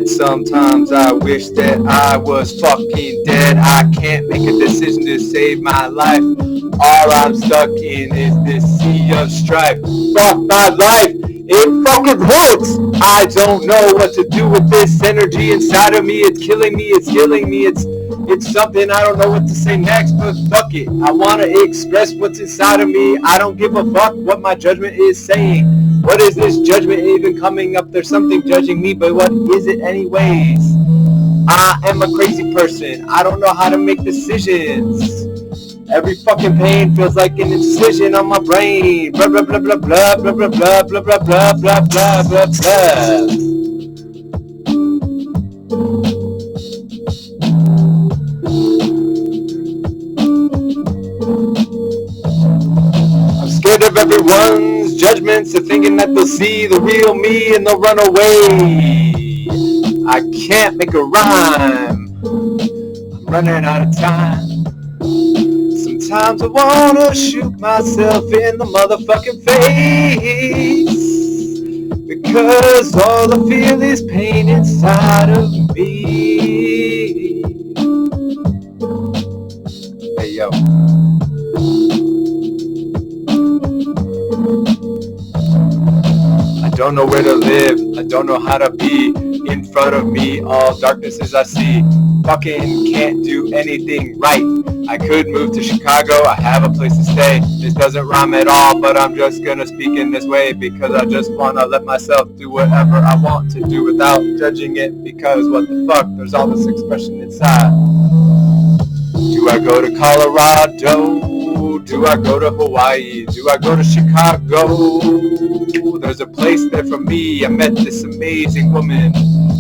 head. Sometimes I wish that I was fucking dead. I can't make a decision to save my life. All I'm stuck in is this sea of strife. Fuck my life, it fucking hurts. I don't know what to do with this energy inside of me. It's killing me, it's killing me, it's something I don't know what to say next, but fuck it. I want to express what's inside of me. I don't give a fuck what my judgment is saying. What is this judgment even coming up? There's something judging me, but what is it anyways? I am a crazy person. I don't know how to make decisions. Every fucking pain feels like an incision on my brain. Blah blah blah blah blah blah blah blah blah blah blah blah blah blah blah. I'm scared of everyone's judgments. They're thinking that they'll see the real me and they'll run away. I can't make a rhyme. I'm running out of time. Sometimes I wanna shoot myself in the motherfucking face, because all I feel is pain inside of me. Hey yo. I don't know where to live, I don't know how to be. In front of me, all darkness as I see. Fucking can't do anything right. I could move to Chicago, I have a place to stay. This doesn't rhyme at all, but I'm just gonna speak in this way, because I just wanna let myself do whatever I want to do without judging it, because what the fuck, there's all this expression inside. Do I go to Colorado? Do I go to Hawaii? Do I go to Chicago? There's a place there for me. I met this amazing woman.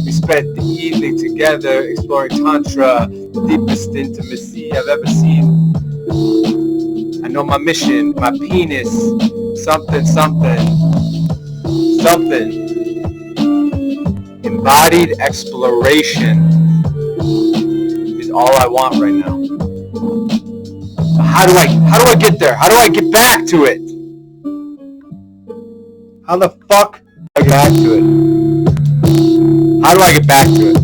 We spent the evening together exploring Tantra, the deepest intimacy I've ever seen. I know my mission, my penis, something, something, something. Embodied exploration is all I want right now. But how do I get there? How do I get back to it? How the fuck do I get back to it? How do I get back to it?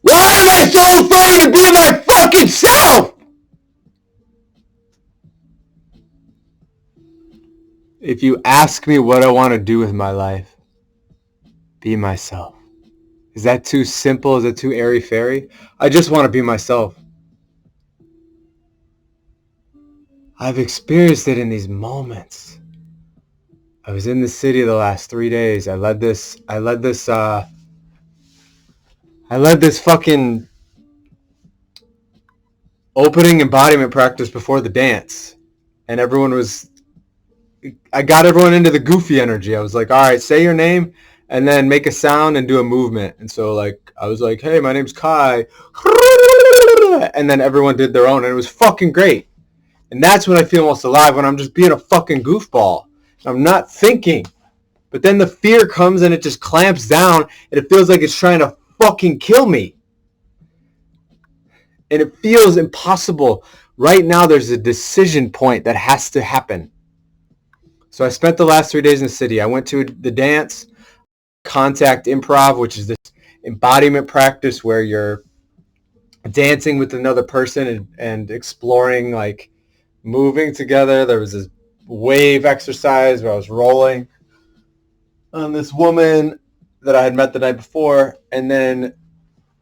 Why am I so afraid to be my fucking self? If you ask me what I want to do with my life, be myself. Is that too simple? Is it too airy-fairy? I just want to be myself. I've experienced it in these moments. I was in the city the last 3 days. I led this fucking opening embodiment practice before the dance. And I got everyone into the goofy energy. I was like, all right, say your name and then make a sound and do a movement. And so like, I was like, hey, my name's Kai. And then everyone did their own and it was fucking great. And that's when I feel most alive, when I'm just being a fucking goofball. I'm not thinking. But then the fear comes and it just clamps down and it feels like it's trying to fucking kill me. And it feels impossible. Right now there's a decision point that has to happen. So I spent the last 3 days in the city. I went to the dance, contact improv, which is this embodiment practice where you're dancing with another person and exploring, like moving together. There was this wave exercise where I was rolling on this woman that I had met the night before, and then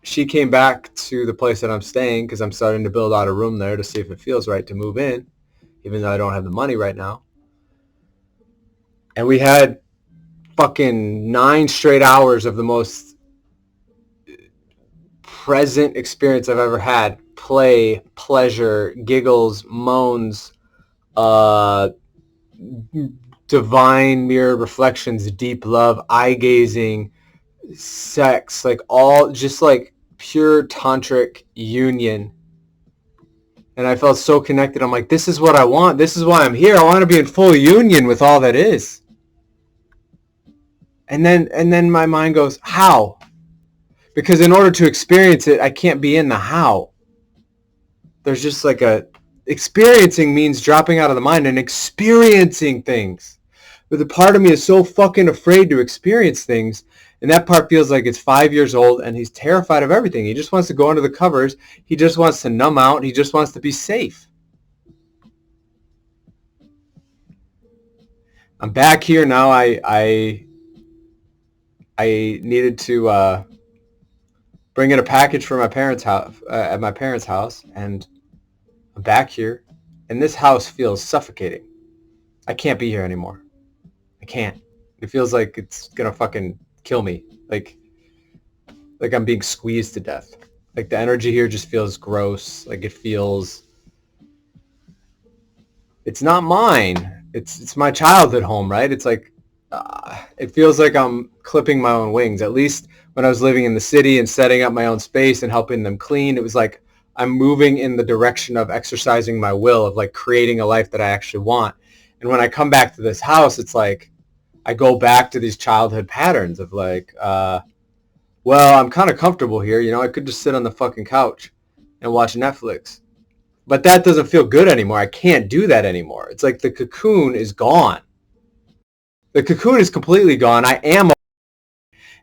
she came back to the place that I'm staying because I'm starting to build out a room there to see if it feels right to move in, even though I don't have the money right now. And we had fucking 9 straight hours of the most present experience I've ever had. Play, pleasure, giggles, moans, divine mirrored reflections, deep love, eye gazing, sex, like all just like pure tantric union. And I felt so connected. I'm like, this is what I want. This is why I'm here. I want to be in full union with all that is. And then my mind goes, how? Because in order to experience it, I can't be in the how. There's just like experiencing means dropping out of the mind and experiencing things. But the part of me is so fucking afraid to experience things. And that part feels like it's 5 years old and he's terrified of everything. He just wants to go under the covers. He just wants to numb out. He just wants to be safe. I'm back here now. I needed to bring in a package for my parents' house at my parents' house, and I'm back here, and this house feels suffocating. I can't be here anymore. I can't. It feels like it's gonna fucking kill me. Like I'm being squeezed to death. Like the energy here just feels gross. Like it feels. It's not mine. It's my childhood home, right? It's like it feels like I'm clipping my own wings. At least when I was living in the city and setting up my own space and helping them clean, it was like I'm moving in the direction of exercising my will, of like creating a life that I actually want. And when I come back to this house, it's like I go back to these childhood patterns of like, well, I'm kind of comfortable here. You know, I could just sit on the fucking couch and watch Netflix. But that doesn't feel good anymore. I can't do that anymore. It's like the cocoon is gone. The cocoon is completely gone. I am,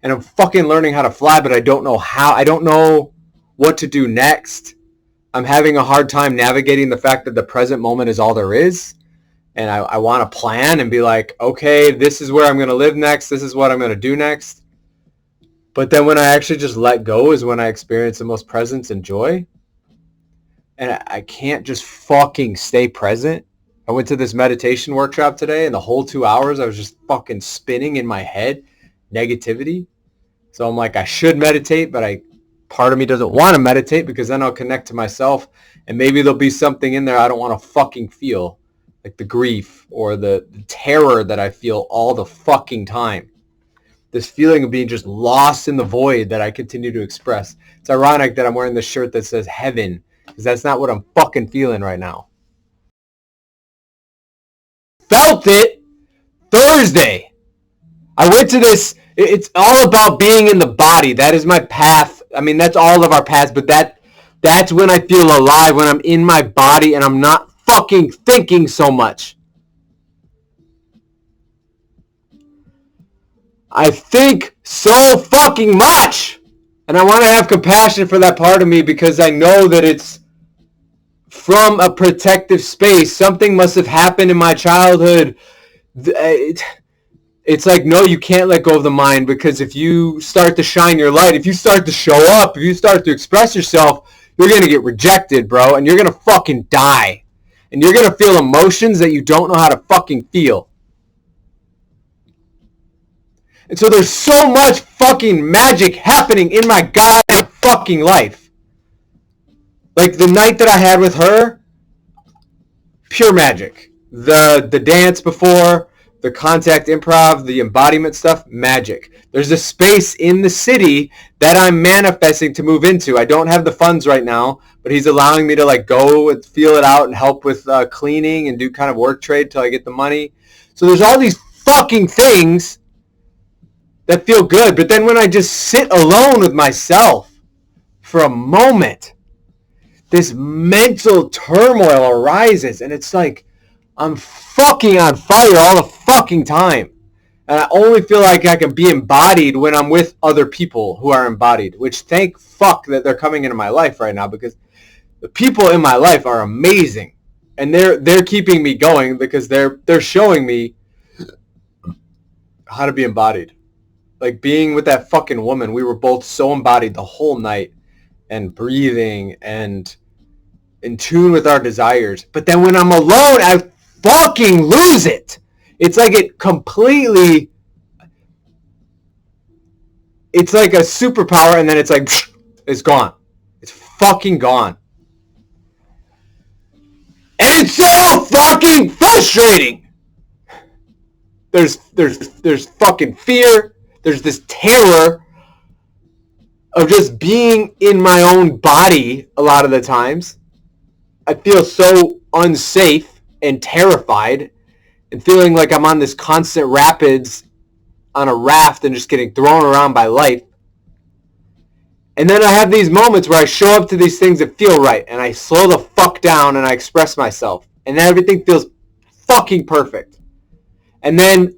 and I'm fucking learning how to fly, but I don't know how. I don't know what to do next. I'm having a hard time navigating the fact that the present moment is all there is. And I want to plan and be like, okay, this is where I'm going to live next. This is what I'm going to do next. But then when I actually just let go is when I experience the most presence and joy. And I can't just fucking stay present. I went to this meditation workshop today, and the whole 2 hours I was just fucking spinning in my head negativity. So I'm like, I should meditate, but part of me doesn't want to meditate because then I'll connect to myself, and maybe there'll be something in there I don't want to fucking feel. Like the grief or the terror that I feel all the fucking time. This feeling of being just lost in the void that I continue to express. It's ironic that I'm wearing this shirt that says heaven, because that's not what I'm fucking feeling right now. Felt it Thursday. I went to this. It's all about being in the body. That is my path. I mean, that's all of our paths, but that's when I feel alive, when I'm in my body and I'm not fucking thinking so much. I think so fucking much. And I want to have compassion for that part of me because I know that it's from a protective space. Something must have happened in my childhood. It's like, no, you can't let go of the mind, because if you start to shine your light, if you start to show up, if you start to express yourself, you're going to get rejected, bro. And you're going to fucking die. And you're going to feel emotions that you don't know how to fucking feel. And so there's so much fucking magic happening in my goddamn fucking life. Like the night that I had with her, pure magic. The dance before, the contact improv, the embodiment stuff, magic. There's a space in the city that I'm manifesting to move into. I don't have the funds right now, but he's allowing me to like go and feel it out and help with cleaning and do kind of work trade till I get the money. So there's all these fucking things that feel good. But then when I just sit alone with myself for a moment, this mental turmoil arises, and it's like I'm fucking on fire all the fucking time. And I only feel like I can be embodied when I'm with other people who are embodied, which thank fuck that they're coming into my life right now, because the people in my life are amazing. And they're keeping me going because they're showing me how to be embodied. Like being with that fucking woman, we were both so embodied the whole night and breathing and in tune with our desires. But then when I'm alone, I fucking lose it. It's like it completely, it's like a superpower, and then it's like, it's gone. It's fucking gone. And it's so fucking frustrating. There's fucking fear. There's this terror of just being in my own body a lot of the times. I feel so unsafe and terrified and feeling like I'm on this constant rapids on a raft and just getting thrown around by life. And then I have these moments where I show up to these things that feel right and I slow the fuck down and I express myself. And then everything feels fucking perfect. And then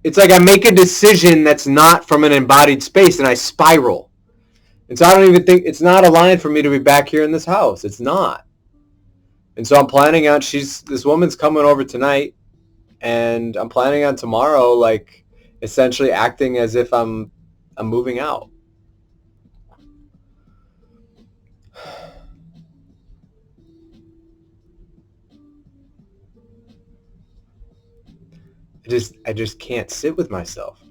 it's like I make a decision that's not from an embodied space and I spiral. And so I don't even think it's not aligned for me to be back here in this house. It's not. And so I'm planning on this woman's coming over tonight and I'm planning on tomorrow like essentially acting as if I'm moving out. I just can't sit with myself.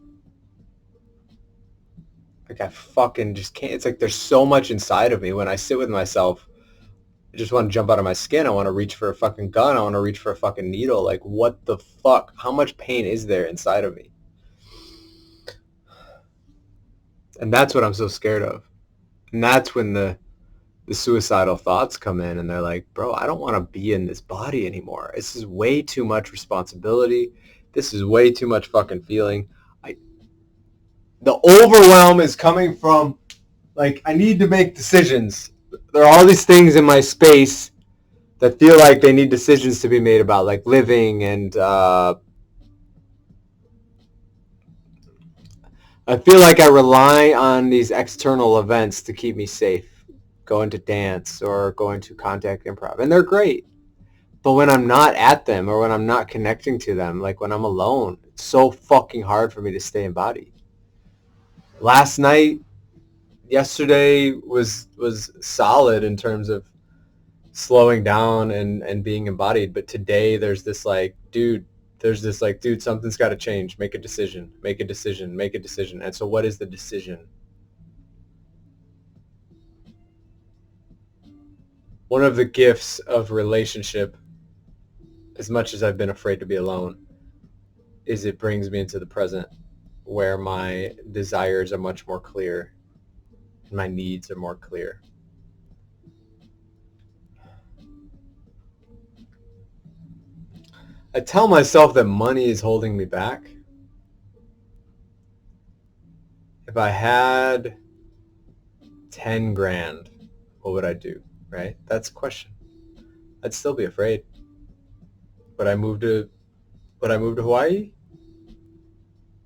Like I fucking just can't. It's like there's so much inside of me when I sit with myself. I just want to jump out of my skin. I want to reach for a fucking gun. I want to reach for a fucking needle. Like what the fuck? How much pain is there inside of me? And that's what I'm so scared of. And that's when the suicidal thoughts come in and they're like, bro, I don't want to be in this body anymore. This is way too much responsibility. This is way too much fucking feeling. The overwhelm is coming from, like, I need to make decisions. There are all these things in my space that feel like they need decisions to be made about, like living and I feel like I rely on these external events to keep me safe, going to dance or going to contact improv. And they're great. But when I'm not at them or when I'm not connecting to them, like when I'm alone, it's so fucking hard for me to stay embodied. Yesterday was solid in terms of slowing down and being embodied. But today there's this like, dude, something's got to change. Make a decision. And so what is the decision? One of the gifts of relationship, as much as I've been afraid to be alone, is it brings me into the present where my desires are much more clear and my needs are more clear. I tell myself that money is holding me back. If I had 10 grand, what would I do, right? That's the question. I'd still be afraid. Would I move to Hawaii?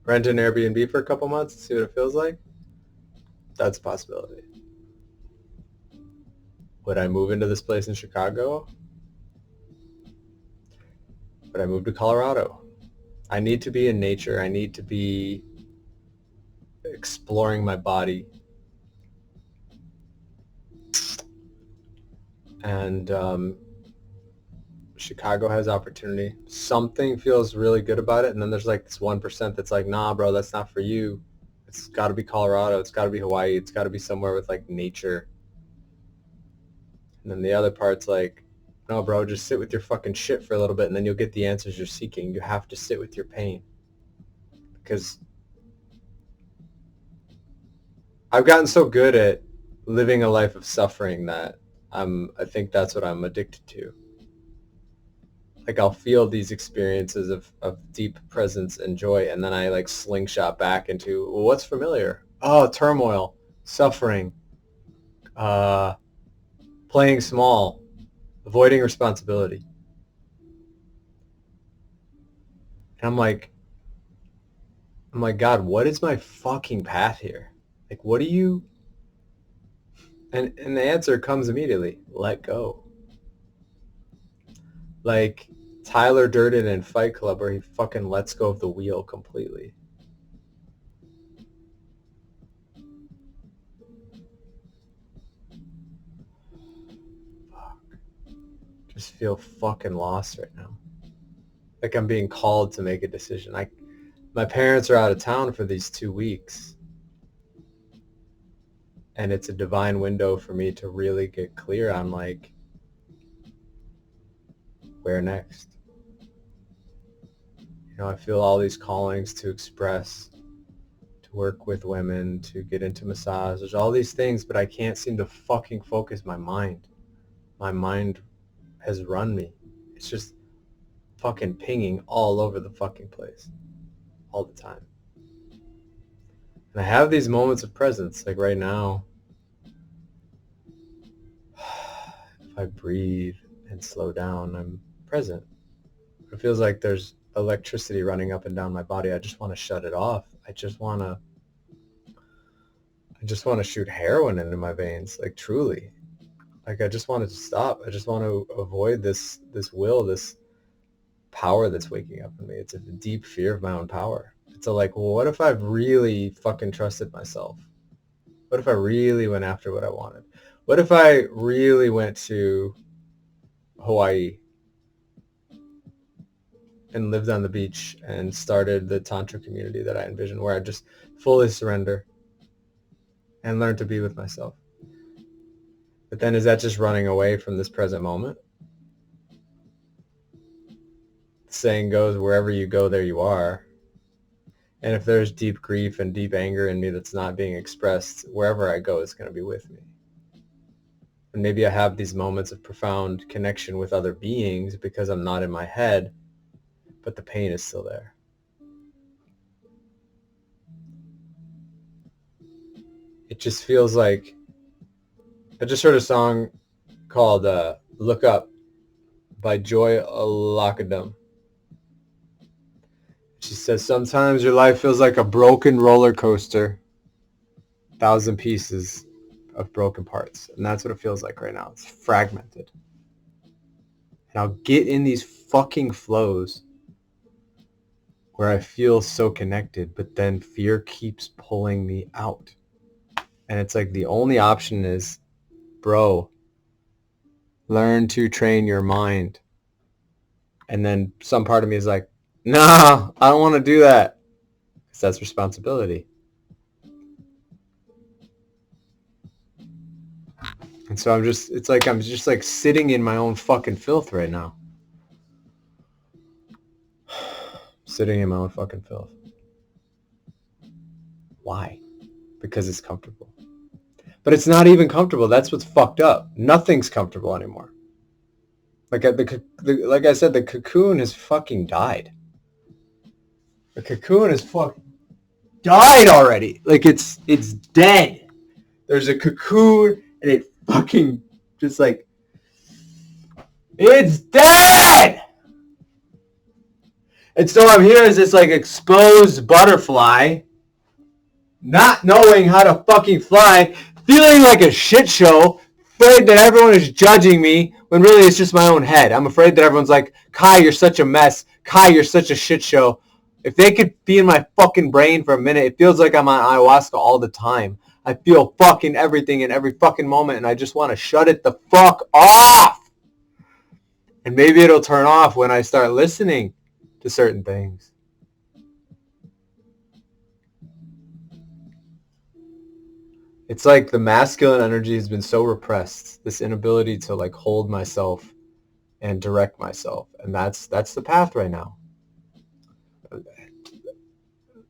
Rent an Airbnb for a couple months and see what it feels like? That's a possibility. Would I move into this place in Chicago? Would I move to Colorado? I need to be in nature. I need to be exploring my body. And Chicago has opportunity. Something feels really good about it. And then there's like this 1% that's like, nah, bro, that's not for you. It's got to be Colorado. It's got to be Hawaii. It's got to be somewhere with like nature. And then the other part's like, no, bro, just sit with your fucking shit for a little bit and then you'll get the answers you're seeking. You have to sit with your pain. Because I've gotten so good at living a life of suffering that I think that's what I'm addicted to. Like I'll feel these experiences of deep presence and joy and then I like slingshot back into, well, what's familiar? Oh, turmoil, suffering, playing small, avoiding responsibility. And I'm like, God, what is my fucking path here? Like, what do you... And the answer comes immediately. Let go. Like Tyler Durden in Fight Club where he fucking lets go of the wheel completely. Fuck. Just feel fucking lost right now. Like I'm being called to make a decision. My parents are out of town for these 2 weeks. And it's a divine window for me to really get clear on like, where next? You know, I feel all these callings to express, to work with women, to get into massage. There's all these things, but I can't seem to fucking focus my mind. My mind has run me. It's just fucking pinging all over the fucking place all the time. And I have these moments of presence, like right now. If I breathe and slow down, I'm present. It feels like there's electricity running up and down my body. I just want to shut it off. I just want to shoot heroin into my veins, like truly. Like I just want it to stop. I just want to avoid this will, this power that's waking up in me. It's a deep fear of my own power. It's a like, well, what if I really fucking trusted myself? What if I really went after what I wanted? What if I really went to Hawaii and lived on the beach and started the Tantra community that I envisioned, where I just fully surrender and learn to be with myself? But then is that just running away from this present moment? The saying goes, wherever you go, there you are. And if there's deep grief and deep anger in me that's not being expressed, wherever I go, it's going to be with me. And maybe I have these moments of profound connection with other beings because I'm not in my head, but the pain is still there. It just feels like, I just heard a song called Look Up by Joy Alakadum. She says, sometimes your life feels like a broken roller coaster, 1,000 pieces of broken parts. And that's what it feels like right now. It's fragmented. And I'll get in these fucking flows where I feel so connected, but then fear keeps pulling me out. And it's like the only option is, bro, learn to train your mind. And then some part of me is like, no, I don't want to do that. Because that's responsibility. And so I'm just sitting in my own fucking filth right now. Sitting in my own fucking filth. Why? Because it's comfortable. But it's not even comfortable. That's what's fucked up. Nothing's comfortable anymore. Like I said, the cocoon has fucking died. The cocoon has fucking died already. Like it's dead. There's a cocoon and it fucking just like, it's dead! And so I'm here as this like exposed butterfly, not knowing how to fucking fly, feeling like a shit show, afraid that everyone is judging me when really it's just my own head. I'm afraid that everyone's like, Kai, you're such a mess. Kai, you're such a shit show. If they could be in my fucking brain for a minute, it feels like I'm on ayahuasca all the time. I feel fucking everything in every fucking moment, and I just want to shut it the fuck off. And maybe it'll turn off when I start listening to certain things. It's like the masculine energy has been so repressed, this inability to like hold myself and direct myself. And that's the path right now.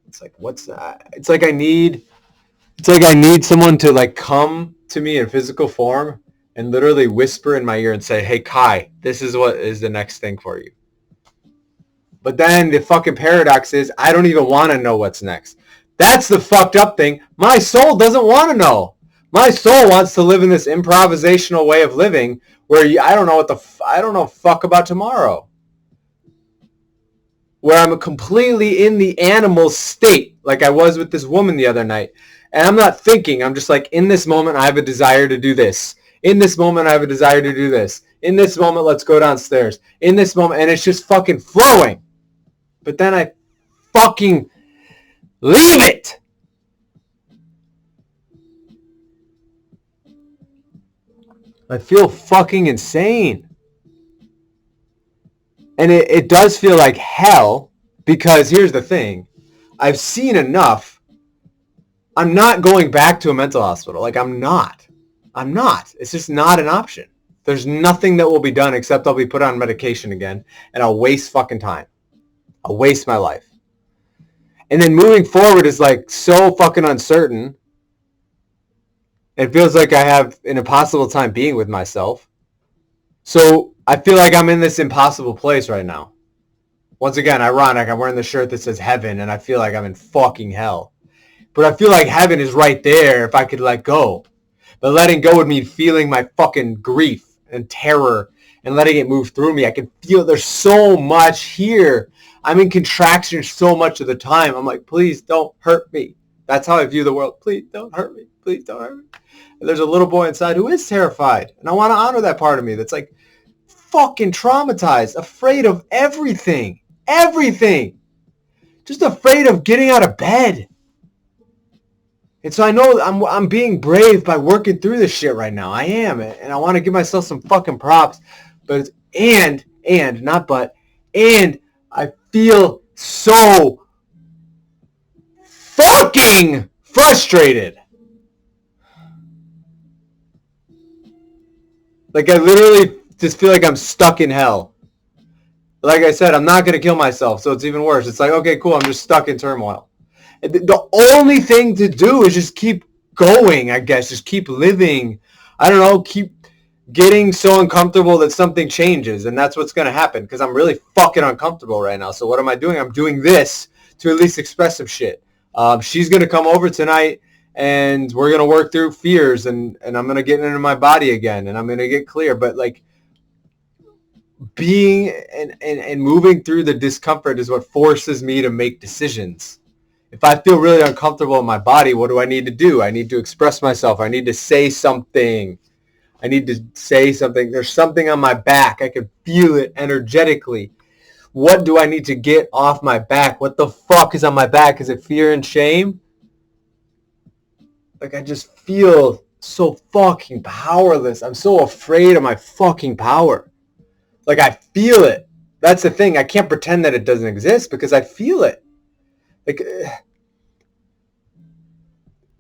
It's like, what's that? It's like I need someone to like come to me in physical form and literally whisper in my ear and say, hey, Kai, this is what is the next thing for you. But then the fucking paradox is I don't even want to know what's next. That's the fucked up thing. My soul doesn't want to know. My soul wants to live in this improvisational way of living where I don't know fuck about tomorrow. Where I'm completely in the animal state, like I was with this woman the other night. And I'm not thinking. I'm just like, in this moment, I have a desire to do this. In this moment, I have a desire to do this. In this moment, let's go downstairs. In this moment, and it's just fucking flowing. But then I fucking leave it. I feel fucking insane. And it does feel like hell, because here's the thing. I've seen enough. I'm not going back to a mental hospital. Like, I'm not. It's just not an option. There's nothing that will be done except I'll be put on medication again, and I'll waste fucking time. I'll waste my life. And then moving forward is like so fucking uncertain. It feels like I have an impossible time being with myself. So I feel like I'm in this impossible place right now. Once again, ironic, I'm wearing the shirt that says heaven and I feel like I'm in fucking hell. But I feel like heaven is right there if I could let go. But letting go would mean feeling my fucking grief and terror and letting it move through me. I can feel there's so much here. I'm in contraction so much of the time. I'm like, please don't hurt me. That's how I view the world. Please don't hurt me. Please don't hurt me. And there's a little boy inside who is terrified. And I want to honor that part of me that's like fucking traumatized, afraid of everything. Everything. Just afraid of getting out of bed. And so I know I'm being brave by working through this shit right now. I am. And I want to give myself some fucking props. But and I feel so fucking frustrated. Like I literally just feel like I'm stuck in hell. Like I said, I'm not going to kill myself, so it's even worse. It's like, okay, cool, I'm just stuck in turmoil. The only thing to do is just keep going, I guess. Just keep living. I don't know, keep getting so uncomfortable that something changes, and that's what's going to happen, because I'm really fucking uncomfortable right now. So what am I doing? I'm doing this to at least express some shit. She's going to come over tonight, and we're going to work through fears, and I'm going to get into my body again, and I'm going to get clear. But, like, being and moving through the discomfort is what forces me to make decisions. If I feel really uncomfortable in my body, what do I need to do? I need to express myself. I need to say something. There's something on my back. I can feel it energetically. What do I need to get off my back? What the fuck is on my back? Is it fear and shame? Like, I just feel so fucking powerless. I'm so afraid of my fucking power. Like, I feel it. That's the thing. I can't pretend that it doesn't exist because I feel it. Like,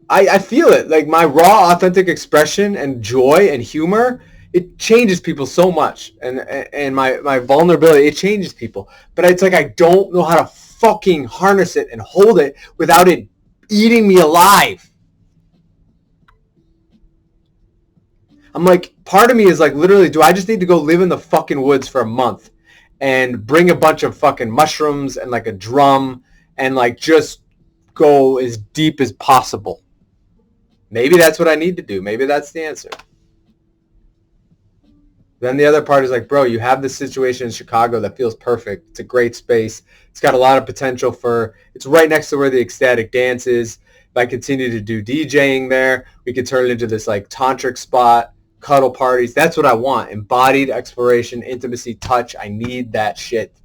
I feel it. Like, my raw, authentic expression and joy and humor, it changes people so much. And my vulnerability, it changes people. But it's like I don't know how to fucking harness it and hold it without it eating me alive. I'm like, part of me is like, literally, do I just need to go live in the fucking woods for a month and bring a bunch of fucking mushrooms and like a drum and like just go as deep as possible? Maybe that's what I need to do. Maybe that's the answer. Then the other part is like, bro, you have this situation in Chicago that feels perfect. It's a great space. It's got a lot of potential for, it's right next to where the Ecstatic Dance is. If I continue to do DJing there, we could turn it into this like tantric spot, cuddle parties. That's what I want. Embodied exploration, intimacy, touch. I need that shit.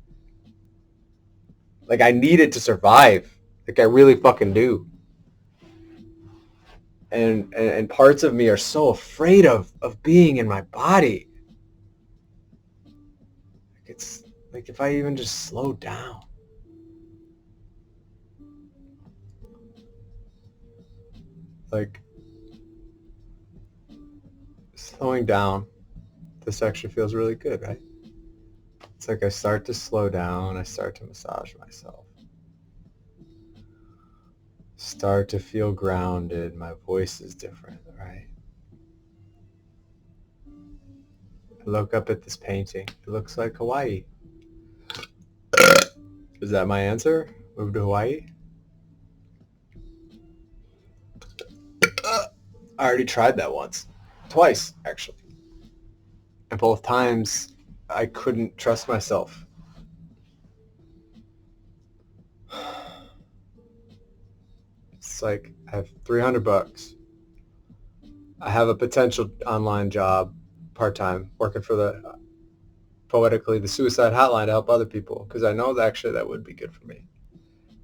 Like, I need it to survive. Like, I really fucking do. And parts of me are so afraid of being in my body. It's like, if I even just slow down. Like, slowing down, this actually feels really good, right? It's like I start to slow down, I start to massage myself. Start to feel grounded, my voice is different, right? I look up at this painting, it looks like Hawaii. Is that my answer? Move to Hawaii? I already tried that once. Twice, actually. And both times, I couldn't trust myself. It's like, I have $300. I have a potential online job, part-time, working for the suicide hotline to help other people, because I know that actually that would be good for me,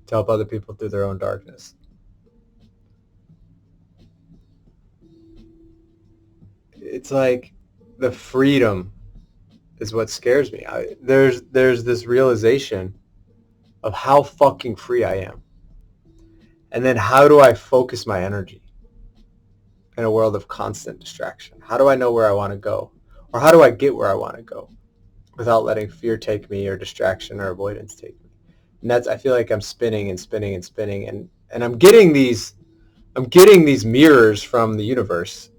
to help other people through their own darkness. It's like the freedom is what scares me. There's this realization of how fucking free I am. And then how do I focus my energy in a world of constant distraction? How do I know where I want to go? Or how do I get where I want to go without letting fear take me or distraction or avoidance take me? And that's, I feel like I'm spinning and spinning and spinning, and I'm getting these mirrors from the universe.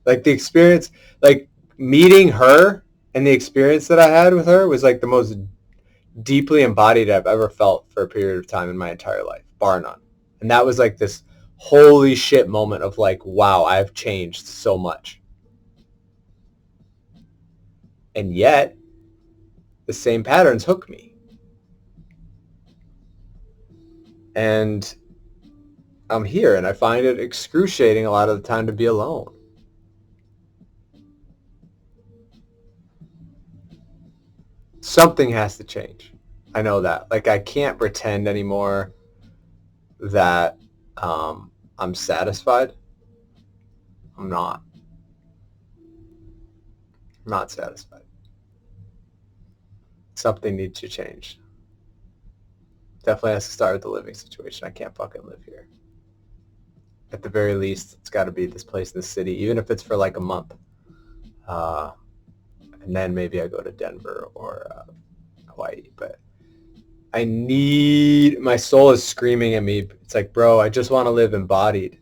Like the experience, like meeting her and the experience that I had with her was like the most deeply embodied I've ever felt for a period of time in my entire life, bar none. And that was like this holy shit moment of like, wow, I've changed so much. And yet, the same patterns hook me. And I'm here, and I find it excruciating a lot of the time to be alone. Something has to change. I know that. Like, I can't pretend anymore that I'm satisfied. I'm not. I'm not satisfied. Something needs to change. Definitely has to start with the living situation. I can't fucking live here. At the very least, it's got to be this place in the city, even if it's for like a month. And then maybe I go to Denver or Hawaii. But I need, my soul is screaming at me. It's like, bro, I just want to live embodied.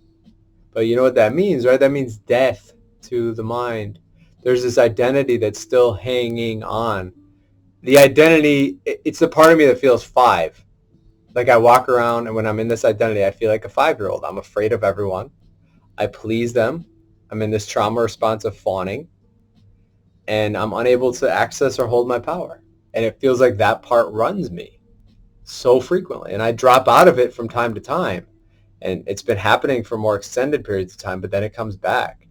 But you know what that means, right? That means death to the mind. There's this identity that's still hanging on. The identity, it's the part of me that feels 5. Like I walk around, and when I'm in this identity, I feel like a 5-year-old. I'm afraid of everyone. I please them. I'm in this trauma response of fawning, and I'm unable to access or hold my power. And it feels like that part runs me so frequently. And I drop out of it from time to time. And it's been happening for more extended periods of time, but then it comes back.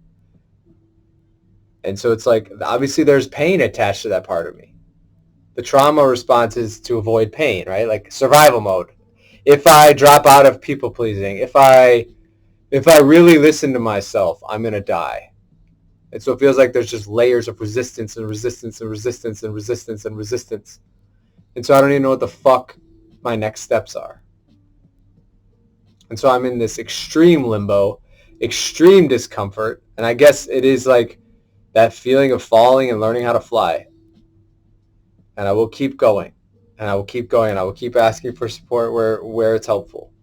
And so it's like, obviously there's pain attached to that part of me. The trauma response is to avoid pain, right? Like survival mode. If I drop out of people pleasing, if I really listen to myself, I'm going to die. And so it feels like there's just layers of resistance and resistance and resistance and resistance and resistance. And so I don't even know what the fuck my next steps are. And so I'm in this extreme limbo, extreme discomfort. And I guess it is like that feeling of falling and learning how to fly. And I will keep going, and I will keep going, and I will keep asking for support where it's helpful.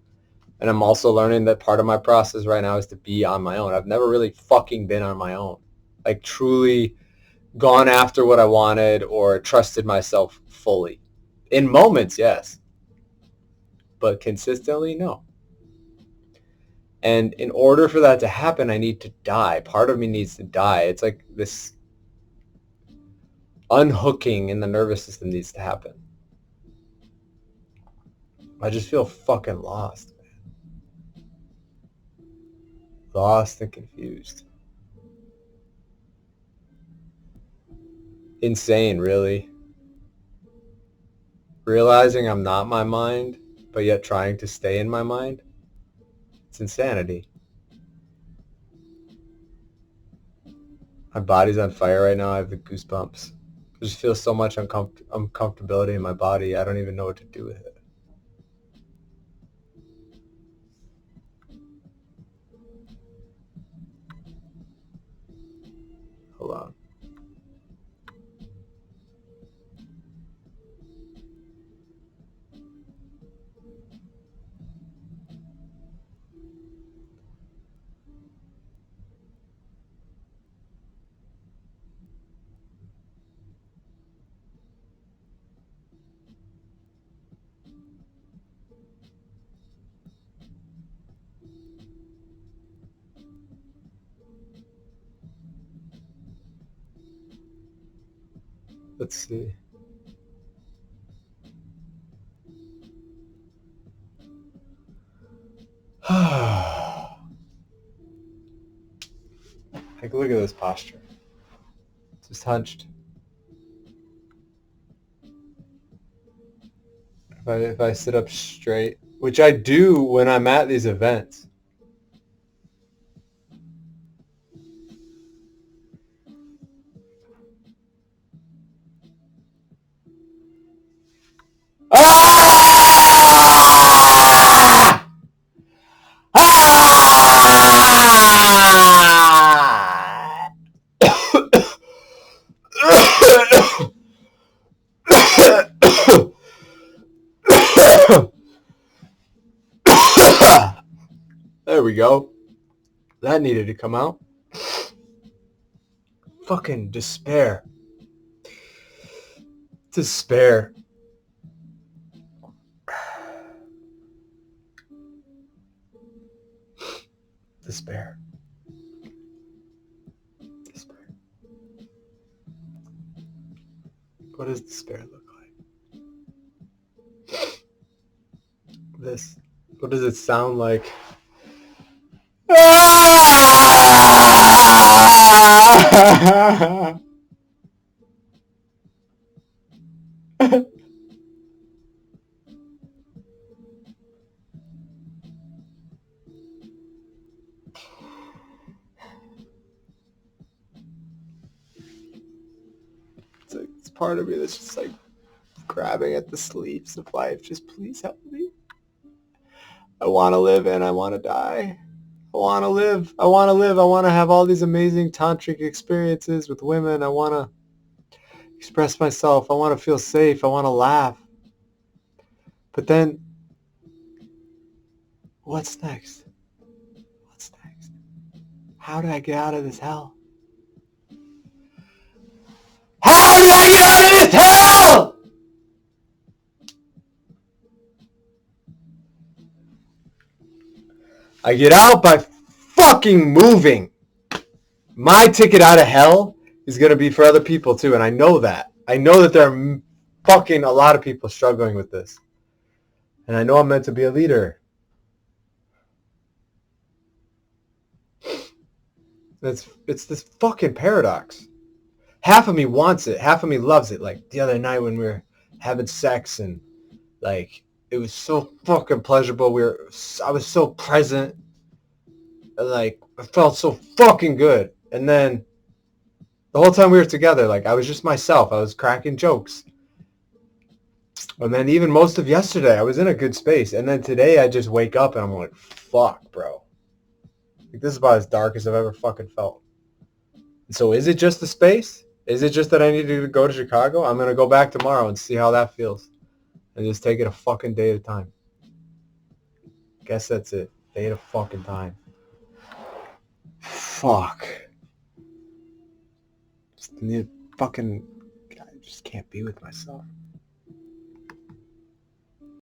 And I'm also learning that part of my process right now is to be on my own. I've never really fucking been on my own. Like truly gone after what I wanted or trusted myself fully. In moments, yes. But consistently, no. And in order for that to happen, I need to die. Part of me needs to die. It's like this unhooking in the nervous system needs to happen. I just feel fucking lost, man. Lost and confused. Insane, really. Realizing I'm not my mind, but yet trying to stay in my mind. It's insanity. My body's on fire right now. I have the goosebumps. I just feel so much uncomfortability in my body. I don't even know what to do with it. Hold on. Let's see. Take a look at this posture. Just hunched. If I sit up straight, which I do when I'm at these events. There we go. That needed to come out. Fucking despair. Despair. Despair. Despair. What does despair look like? This. What does it sound like? It's part of me that's just like grabbing at the sleeves of life. Just please help me. I want to live and I want to die. I want to live. I want to live. I want to have all these amazing tantric experiences with women. I want to express myself. I want to feel safe. I want to laugh. But then, what's next? What's next? How do I get out of this hell? How do I get out of this hell? I get out by fucking moving. My ticket out of hell is going to be for other people too, and I know that. I know that there are fucking a lot of people struggling with this. And I know I'm meant to be a leader. It's this fucking paradox. Half of me wants it. Half of me loves it. Like the other night when we were having sex and like it was so fucking pleasurable. I was so present. Like I felt so fucking good. And then the whole time we were together, like I was just myself. I was cracking jokes. And then even most of yesterday, I was in a good space. And then today I just wake up and I'm like, fuck, bro. Like, this is about as dark as I've ever fucking felt. And so is it just the space? Is it just that I need to go to Chicago? I'm going to go back tomorrow and see how that feels. And just take it a fucking day at a time. Guess that's it. Day at a fucking time. Fuck. Just need fucking... I just can't be with myself.